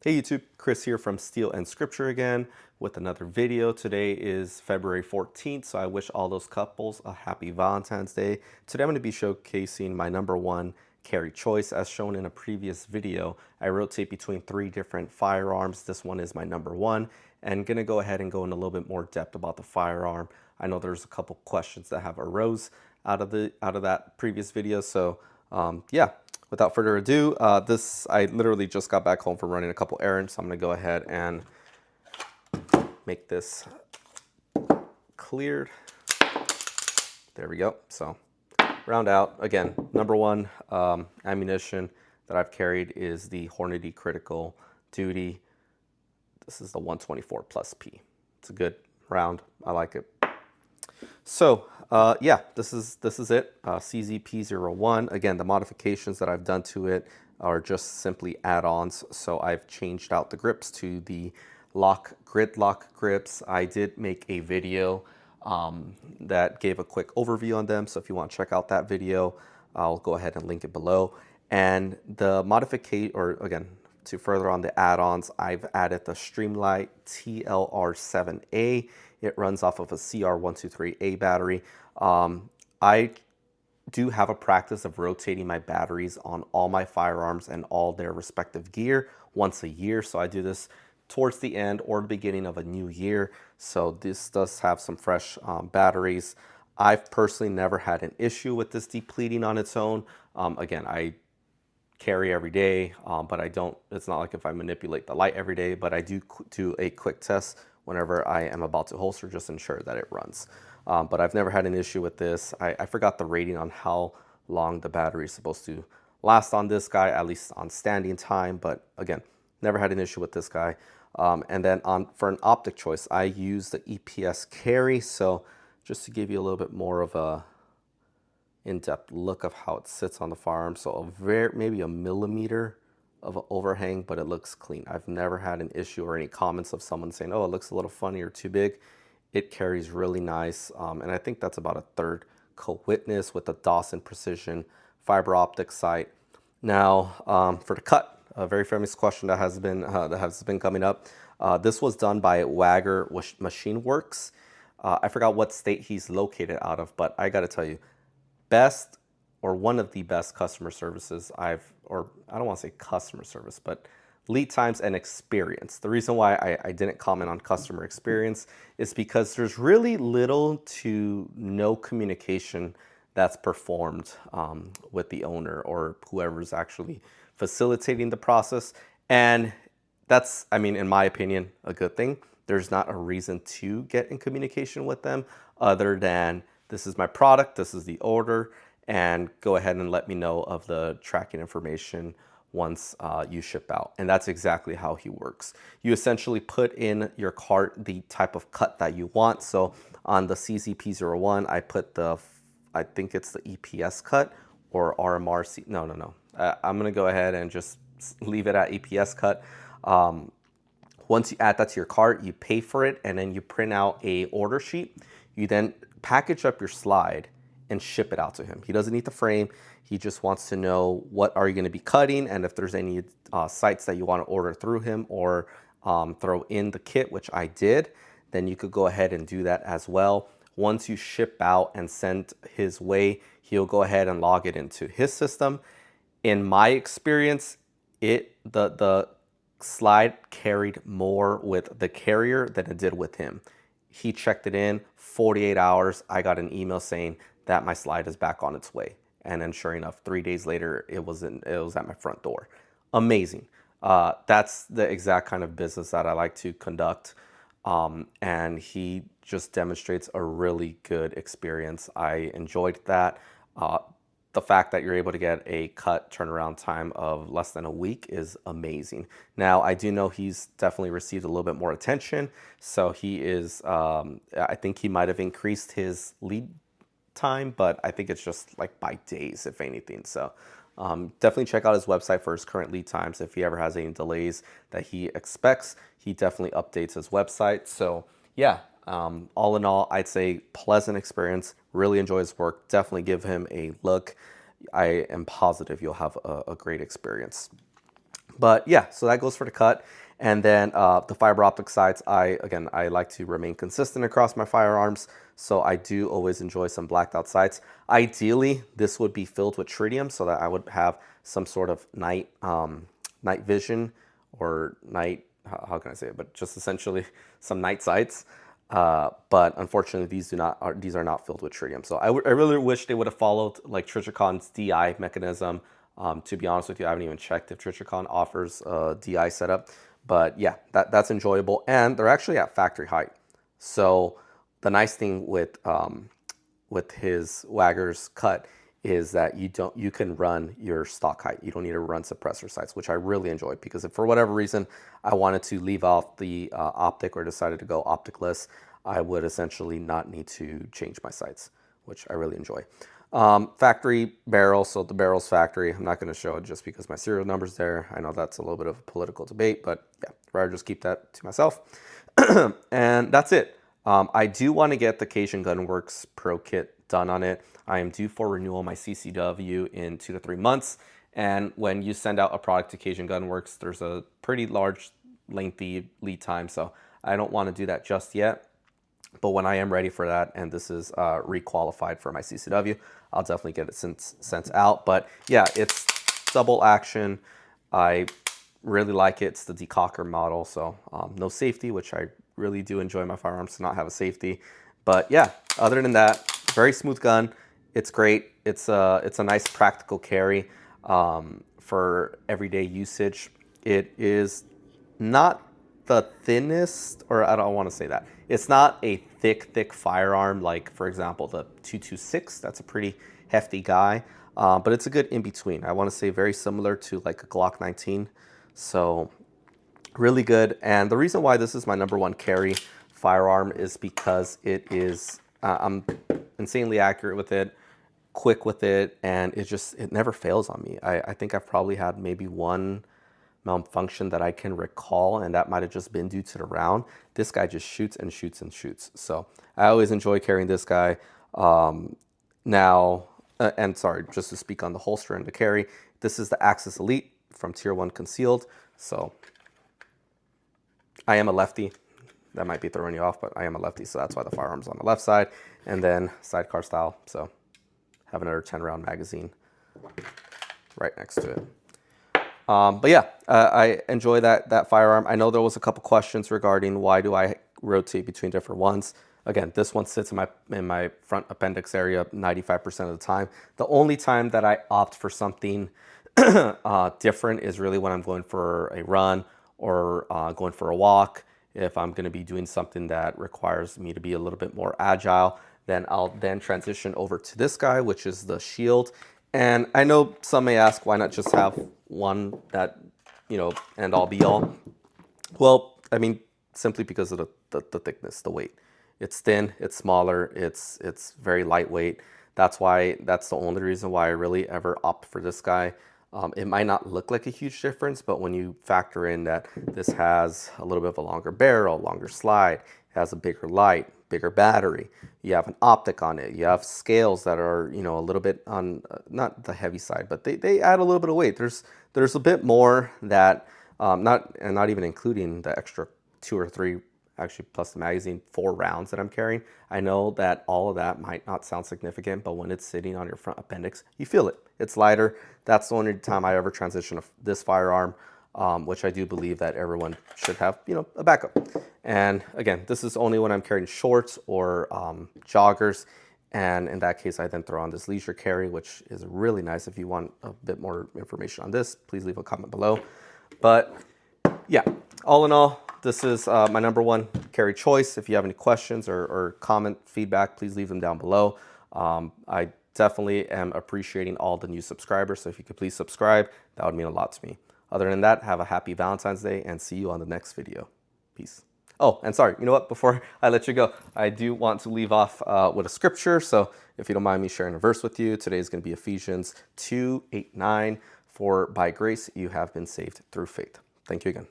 Hey YouTube, Chris here from Steel and Scripture again with another video. Today is February 14th, so I wish all those couples a happy Valentine's Day. Today I'm going to be showcasing my #1 carry choice. As shown in a previous video, I rotate between 3 different firearms. This one is my #1, and going to go ahead and go in a little bit more depth about the firearm. I know there's a couple questions that have arose out of that previous video, so yeah. Without further ado, I literally just got back home from running a couple errands, so I'm going to go ahead and make this cleared. There we go. So round out. Again, #1 ammunition that I've carried is the Hornady Critical Duty. This is the 124 plus P. It's a good round. I like it. So yeah, this is it, CZP-01. Again, the modifications that I've done to it are just simply add-ons. So I've changed out the grips to the Lok Grid-Lok Grips. I did make a video that gave a quick overview on them. So if you want to check out that video, I'll go ahead and link it below. And the modification, or again, to further on the add-ons, I've added the Streamlight TLR7A. It runs off of a CR123A battery. I do have a practice of rotating my batteries on all my firearms and all their respective gear once a year. So I do this towards the end or the beginning of a new year. So this does have some fresh batteries. I've personally never had an issue with this depleting on its own. Again, I carry every day, but I don't, it's not like if I manipulate the light every day, but I do a quick test whenever I am about to holster, just ensure that it runs. But I've never had an issue with this. I forgot the rating on how long the battery is supposed to last on this guy, at least on standing time, but again, never had an issue with this guy. And then for an optic choice, I use the EDC Carry. So just to give you a little bit more of a in-depth look of how it sits on the firearm. So maybe a millimeter of an overhang, but it looks clean. I've never had an issue or any comments of someone saying, oh, it looks a little funny or too big. It carries really nice. And I think that's about a 1/3 co-witness with the Dawson Precision fiber optic sight. Now, for the cut, a very famous question that has been coming up. This was done by Wagger Machine Works. I forgot what state he's located out of, but I got to tell you, best or one of the best customer services I don't want to say customer service, but lead times and experience. The reason why I didn't comment on customer experience is because there's really little to no communication that's performed with the owner or whoever's actually facilitating the process. And that's, I mean, in my opinion, a good thing. There's not a reason to get in communication with them other than this is my product, this is the order, and go ahead and let me know of the tracking information once you ship out. And that's exactly how he works. You essentially put in your cart the type of cut that you want. So on the CZP-01, I put I think it's the EPS cut or RMRC. No. I'm gonna go ahead and just leave it at EPS cut. Once you add that to your cart, you pay for it, and then you print out a order sheet. You then package up your slide and ship it out to him. He doesn't need the frame. He just wants to know what are you going to be cutting, and if there's any sites that you want to order through him or throw in the kit, which I did, then you could go ahead and do that as well. Once you ship out and send his way, he'll go ahead and log it into his system. In my experience, the slide carried more with the carrier than it did with him. He checked it in 48 hours. I got an email saying that my slide is back on its way. And then sure enough, 3 days later, it was at my front door. Amazing. That's the exact kind of business that I like to conduct. And he just demonstrates a really good experience. I enjoyed that. The fact that you're able to get a cut turnaround time of less than a week is amazing. Now, I do know he's definitely received a little bit more attention. So he is, I think he might have increased his lead time, but I think it's just like by days, if anything. So definitely check out his website for his current lead times. If he ever has any delays that he expects, he definitely updates his website. So yeah, all in all, I'd say pleasant experience. Really enjoy his work. Definitely give him a look. I am positive you'll have a great experience. But yeah, so that goes for the cut. And then the fiber optic sights, I like to remain consistent across my firearms. So I do always enjoy some blacked out sights. Ideally, this would be filled with tritium so that I would have some sort of night vision or night, how can I say it? But just essentially some night sights. But unfortunately, these are not filled with tritium. So I really wish they would have followed like Trichicon's DI mechanism. To be honest with you, I haven't even checked if Trichicon offers a DI setup. But yeah, that's enjoyable, and they're actually at factory height. So the nice thing with his Wagger's cut is that you can run your stock height. You don't need to run suppressor sights, which I really enjoyed, because if for whatever reason I wanted to leave off the optic or decided to go opticless, I would essentially not need to change my sights, which I really enjoy. Factory barrel, so the barrel's factory. I'm not going to show it just because my serial number's there. I know that's a little bit of a political debate, but yeah, rather just keep that to myself. And that's it. I do want to get the Cajun Gunworks Pro Kit done on it. I am due for renewal my CCW in 2 to 3 months. And when you send out a product to Cajun Gunworks, there's a pretty large, lengthy lead time. So I don't want to do that just yet. But when I am ready for that, and this is requalified for my CCW, I'll definitely get it sent out. But yeah, it's double action. I really like it. It's the decocker model, so no safety, which I really do enjoy my firearms to not have a safety. But yeah, other than that, very smooth gun. It's great. It's a nice practical carry for everyday usage. It is not the thinnest, or I don't want to say that. It's not a thick firearm like, for example, the 226. That's a pretty hefty guy, but it's a good in-between. I want to say very similar to like a Glock 19. So really good. And the reason why this is my #1 carry firearm is because it is, I'm insanely accurate with it, quick with it, and it never fails on me. I think I've probably had maybe one malfunction that I can recall, and that might have just been due to the round. This guy just shoots and shoots and shoots. So I always enjoy carrying this guy. And sorry, just to speak on the holster and the carry, this is the Axis Elite from Tier 1 Concealed. So I am a lefty. That might be throwing you off, but I am a lefty, so that's why the firearm's on the left side. And then sidecar style, so have another 10-round magazine right next to it. But yeah, I enjoy that firearm. I know there was a couple questions regarding why do I rotate between different ones. Again, this one sits in my front appendix area 95% of the time. The only time that I opt for something different is really when I'm going for a run or going for a walk. If I'm going to be doing something that requires me to be a little bit more agile, then I'll transition over to this guy, which is the Shield. And I know some may ask, why not just have one that, end all be all? Well, I mean, simply because of the thickness, the weight. It's thin, it's smaller, it's very lightweight. That's the only reason why I really ever opt for this guy. It might not look like a huge difference, but when you factor in that this has a little bit of a longer barrel, longer slide, it has a bigger light, bigger battery, you have an optic on it, you have scales that are, a little bit on, not the heavy side, but they add a little bit of weight. There's a bit more that, not even including the extra 2 or 3, actually plus the magazine, 4 rounds that I'm carrying. I know that all of that might not sound significant, but when it's sitting on your front appendix, you feel it. It's lighter. That's the only time I ever transition this firearm, which I do believe that everyone should have, a backup. And again, this is only when I'm carrying shorts or joggers. And in that case, I then throw on this leisure carry, which is really nice. If you want a bit more information on this, please leave a comment below. But yeah, all in all, this is my #1 carry choice. If you have any questions or comment, feedback, please leave them down below. I definitely am appreciating all the new subscribers, so if you could please subscribe, that would mean a lot to me. Other than that, have a happy Valentine's Day, and see you on the next video. Peace. Oh, and sorry, you know what? Before I let you go, I do want to leave off with a scripture. So if you don't mind me sharing a verse with you, today is going to be Ephesians 2:8-9. For by grace you have been saved through faith. Thank you again.